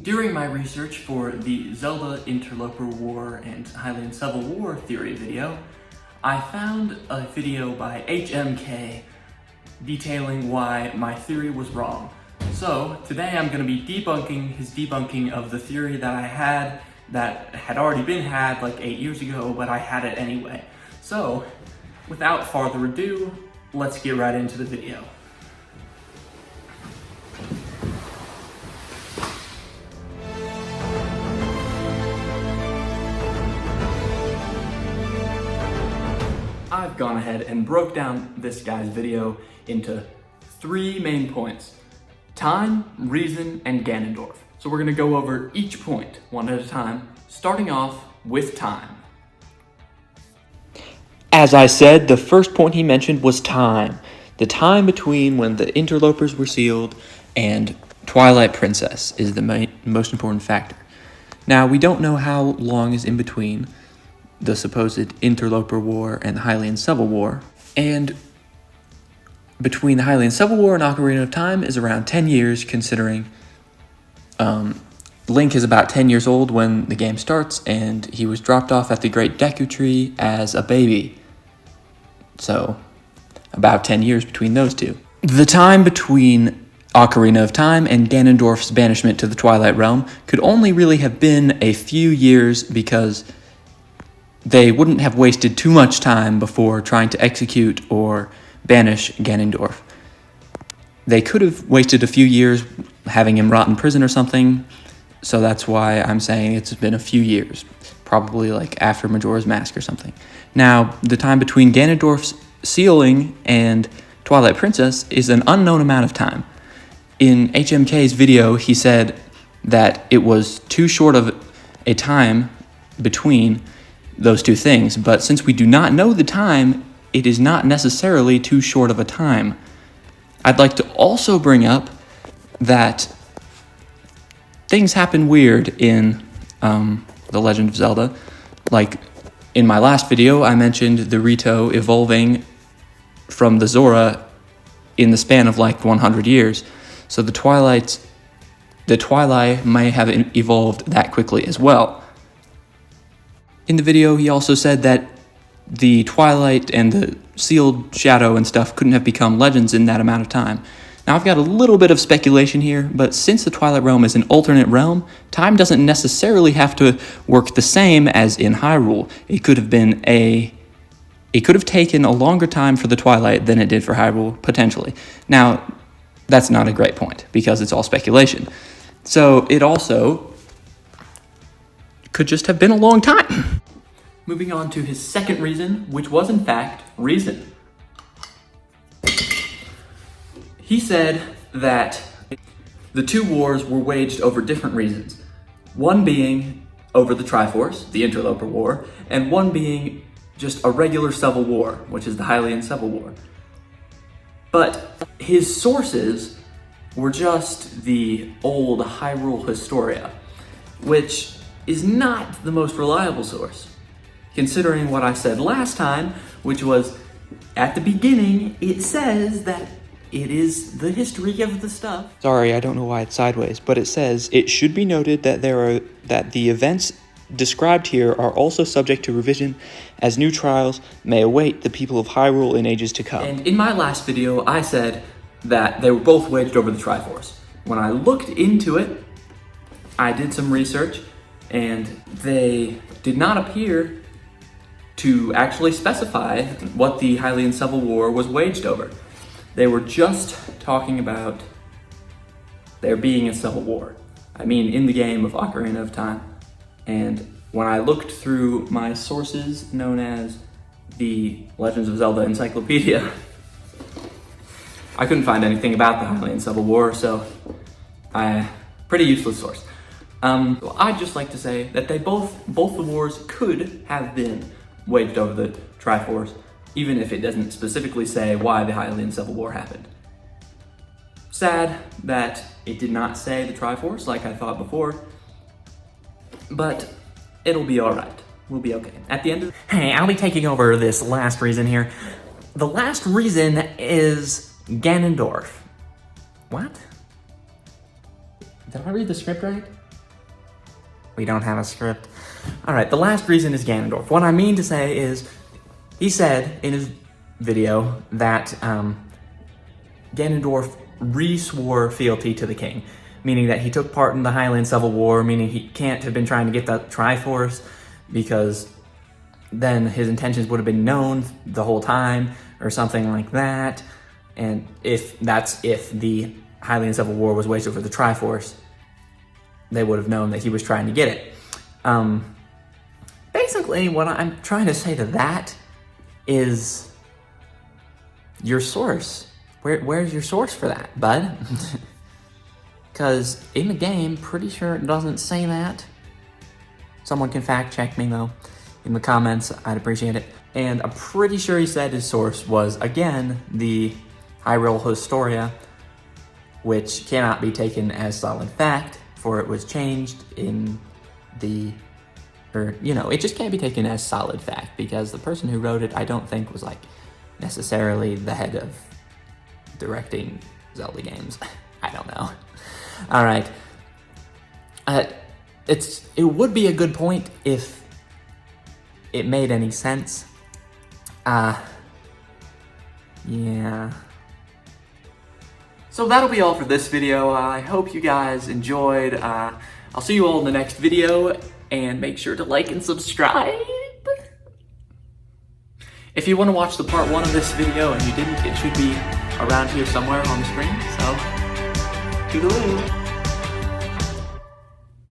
During my research for the Zelda Interloper War and Hylian Civil War theory video, I found a video by HMK detailing why my theory was wrong. So today I'm going to be debunking his debunking of the theory that I had that had already been had like 8 years ago, but I had it anyway. So without farther ado, let's get right into the video. I've gone ahead and broke down this guy's video into 3 main points: time, reason, and Ganondorf. So we're gonna go over each point one at a time, starting off with time. As I said, the first point he mentioned was time. The time between when the interlopers were sealed and Twilight Princess is the most important factor. Now, we don't know how long is in between the supposed Interloper War and the Hylian Civil War, and between the Hylian Civil War and Ocarina of Time is around 10 years, considering Link is about 10 years old when the game starts, and he was dropped off at the Great Deku Tree as a baby. So, about 10 years between those two. The time between Ocarina of Time and Ganondorf's banishment to the Twilight Realm could only really have been a few years, because they wouldn't have wasted too much time before trying to execute or banish Ganondorf. They could have wasted a few years having him rot in prison or something, so that's why I'm saying it's been a few years, probably like after Majora's Mask or something. Now, the time between Ganondorf's sealing and Twilight Princess is an unknown amount of time. In HMK's video, he said that it was too short of a time between those two things, but since we do not know the time, it is not necessarily too short of a time. I'd like to also bring up that things happen weird in The Legend of Zelda. Like, in my last video, I mentioned the Rito evolving from the Zora in the span of like 100 years. So the Twilight may have evolved that quickly as well. In the video, he also said that the Twilight and the sealed shadow and stuff couldn't have become legends in that amount of time. Now, I've got a little bit of speculation here, but since the Twilight Realm is an alternate realm, time doesn't necessarily have to work the same as in Hyrule. It could have taken a longer time for the Twilight than it did for Hyrule, potentially. Now, that's not a great point, because it's all speculation. So, it also could just have been a long time. Moving on to his second reason, which was in fact reason. He said that the two wars were waged over different reasons. One being over the Triforce, the Interloper War, and one being just a regular civil war, which is the Hylian Civil War. But his sources were just the old Hyrule Historia, which is not the most reliable source, considering what I said last time, which was, at the beginning, it says that it is the history of the stuff. Sorry, I don't know why it's sideways, but it says, "It should be noted that that the events described here are also subject to revision, as new trials may await the people of Hyrule in ages to come." And in my last video, I said that they were both waged over the Triforce. When I looked into it, I did some research, and they did not appear to actually specify what the Hylian Civil War was waged over. They were just talking about there being a civil war. I mean, in the game of Ocarina of Time. And when I looked through my sources known as the Legends of Zelda Encyclopedia, I couldn't find anything about the Hylian Civil War, so pretty useless source. I'd just like to say that both the wars could have been waged over the Triforce, even if it doesn't specifically say why the Hylian Civil War happened. Sad that it did not say the Triforce like I thought before, but it'll be alright. We'll be okay. At the end of— Hey, I'll be taking over this last reason here. The last reason is Ganondorf. What? Did I read the script right? We don't have a script. All right, the last reason is Ganondorf. What I mean to say is, he said in his video that Ganondorf re-swore fealty to the king, meaning that he took part in the Hylian Civil War, meaning he can't have been trying to get that Triforce because then his intentions would have been known the whole time or something like that. And if the Hylian Civil War was waged over the Triforce, they would have known that he was trying to get it. Basically, what I'm trying to say to that is your source. Where's your source for that, bud? Because in the game, pretty sure it doesn't say that. Someone can fact check me though in the comments, I'd appreciate it. And I'm pretty sure he said his source was, again, the Hyrule Historia, which cannot be taken as solid fact, for it was changed in the, it just can't be taken as solid fact because the person who wrote it, I don't think was like necessarily the head of directing Zelda games. I don't know. All right. It would be a good point if it made any sense. Yeah. So that'll be all for this video. I hope you guys enjoyed. I'll see you all in the next video, and make sure to like and subscribe. If you want to watch the part 1 of this video and you didn't, it should be around here somewhere on the screen. So, toodaloo.